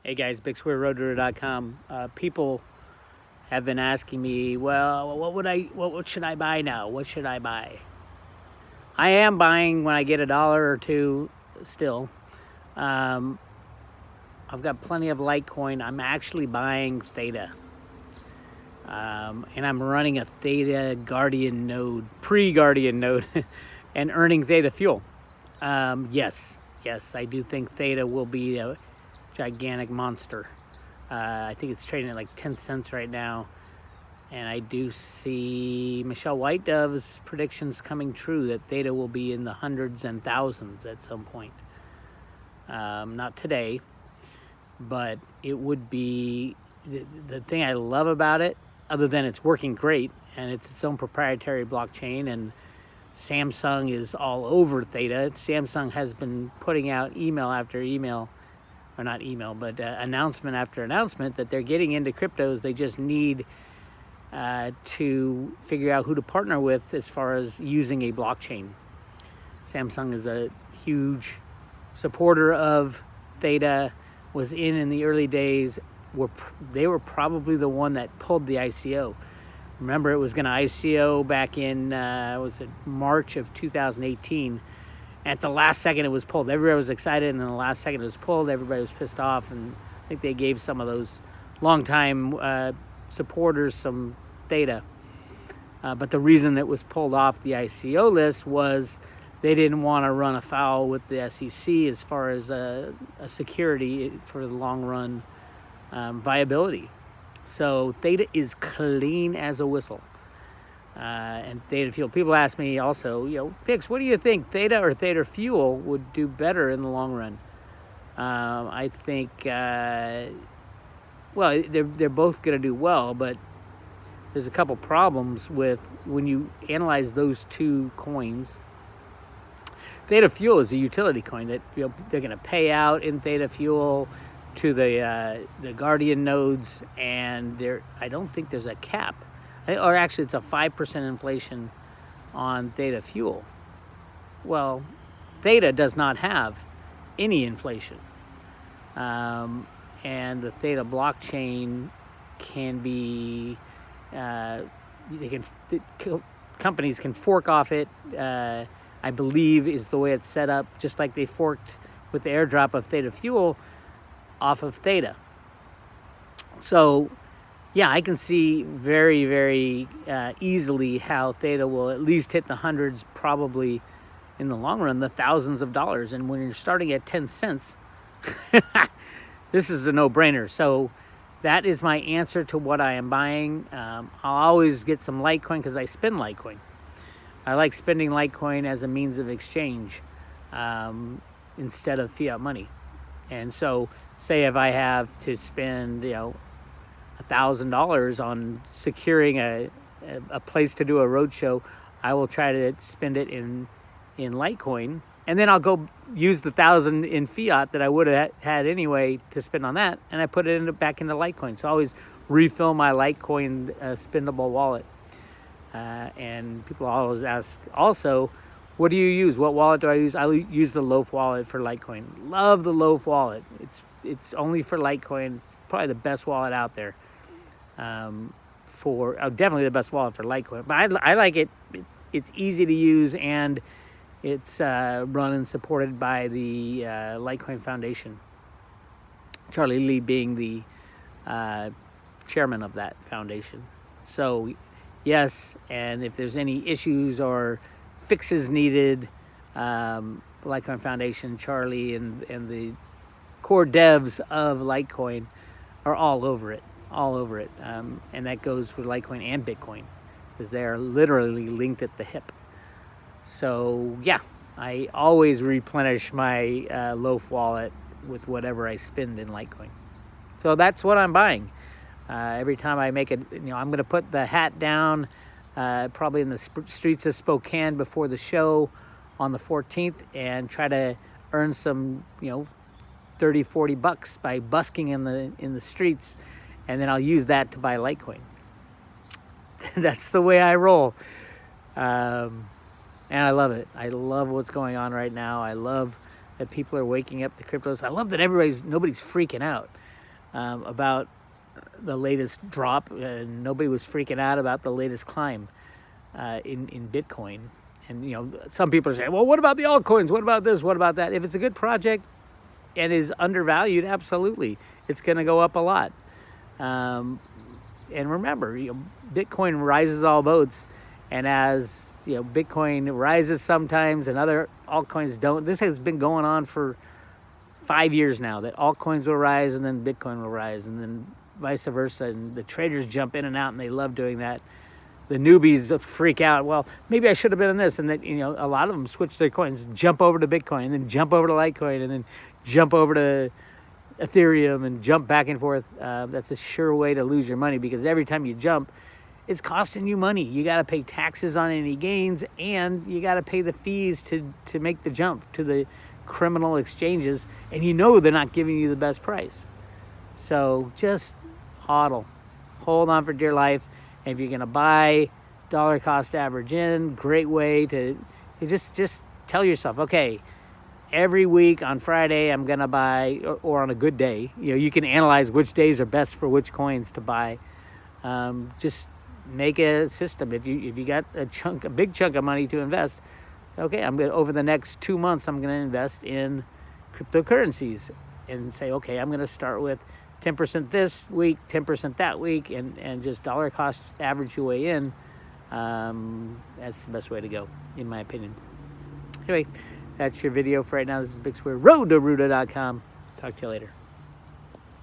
Hey guys, BigSquareRoadRunner.com. People have been asking me, well, what should I buy now? What should I buy? I am buying when I get $1 or two still. I've got plenty of Litecoin. I'm actually buying Theta. And I'm running a Theta Guardian node, pre-Guardian node, and earning Theta fuel. Yes, I do think Theta will be a gigantic monster. I think it's trading at like 10 cents right now. And I do see Michelle White Dove's predictions coming true that Theta will be in the hundreds and thousands at some point. Not today, but it would be the thing I love about it, other than it's working great and it's its own proprietary blockchain, and Samsung is all over Theta. Samsung has been putting out email after email, or not email, but announcement after announcement that they're getting into cryptos. They just need to figure out who to partner with as far as using a blockchain. Samsung is a huge supporter of Theta, was in the early days. They were probably the one that pulled the ICO. Remember, it was going to ICO back in was it March of 2018. At the last second, it was pulled. Everybody was excited, and then the last second, it was pulled. Everybody was pissed off, and I think they gave some of those longtime supporters some Theta. But the reason it was pulled off the ICO list was they didn't want to run afoul with the SEC as far as a security for the long run viability. So Theta is clean as a whistle. And Theta Fuel. People ask me also, Pix, what do you think, Theta or Theta Fuel would do better in the long run? I think, they're both going to do well, but there's a couple problems with when you analyze those two coins. Theta Fuel is a utility coin that they're going to pay out in Theta Fuel to the Guardian nodes, and I don't think there's a cap. Or actually, it's a 5% inflation on Theta Fuel. Well, Theta does not have any inflation. And the Theta blockchain can be, companies can fork off it, I believe is the way it's set up, just like they forked with the airdrop of Theta Fuel off of Theta. So, yeah, I can see very, very easily how Theta will at least hit the hundreds, probably in the long run, the thousands of dollars. And when you're starting at 10 cents, this is a no-brainer. So that is my answer to what I am buying. I'll always get some Litecoin because I spend Litecoin. I like spending Litecoin as a means of exchange instead of fiat money. And so, say if I have to spend, $1,000 on securing a place to do a roadshow, I will try to spend it in Litecoin, and then I'll go use the $1,000 in fiat that I would have had anyway to spend on that, and I put it back into Litecoin. So I always refill my Litecoin spendable wallet. And people always ask also, what do you use? What wallet do I use? I use the Loaf wallet for Litecoin. Love the Loaf wallet. It's only for Litecoin. It's probably the best wallet out there. Definitely the best wallet for Litecoin. But I like it. It's easy to use, and it's run and supported by the Litecoin Foundation. Charlie Lee being the chairman of that foundation. So, yes, and if there's any issues or fixes needed, Litecoin Foundation, Charlie, and the core devs of Litecoin are all over it. And that goes for Litecoin and Bitcoin, because they are literally linked at the hip. So, yeah, I always replenish my Loaf wallet with whatever I spend in Litecoin. So that's what I'm buying. Every time I make it, I'm going to put the hat down probably in the streets of Spokane before the show on the 14th and try to earn some, $30-40 by busking in the streets, and then I'll use that to buy Litecoin. That's the way I roll. And I love it. I love what's going on right now. I love that people are waking up to cryptos. I love that nobody's freaking out. about the latest drop, and nobody was freaking out about the latest climb in Bitcoin. And you know, some people are saying, well, what about the altcoins? What about this? What about that? If it's a good project and is undervalued, absolutely, it's going to go up a lot. And remember, you know, Bitcoin rises all boats, and as you know, Bitcoin rises sometimes and other altcoins don't. This has been going on for 5 years now, that altcoins will rise and then Bitcoin will rise, and then vice versa. And the traders jump in and out, and they love doing that. The newbies freak out. Well, maybe I should have been in this, and that, you know, a lot of them switch their coins, jump over to Bitcoin, and then jump over to Litecoin, and then jump over to Ethereum, and jump back and forth. That's a sure way to lose your money, because every time you jump, it's costing you money. You got to pay taxes on any gains, and you got to pay the fees to make the jump to the criminal exchanges, and you know they're not giving you the best price. So just hodl, hold on for dear life. And if you're going to buy dollar cost average in, great way to just tell yourself, okay, every week on Friday I'm going to buy, or on a good day, you know, you can analyze which days are best for which coins to buy. Just make a system. If you got a big chunk of money to invest, say, okay, I'm going to, over the next 2 months, I'm going to invest in cryptocurrencies, and say, okay, I'm going to start with 10% this week, 10% that week, and just dollar cost average your way in. That's the best way to go, in my opinion. Anyway, that's your video for right now. This is Big Square, road to Ruda.com. Talk to you later.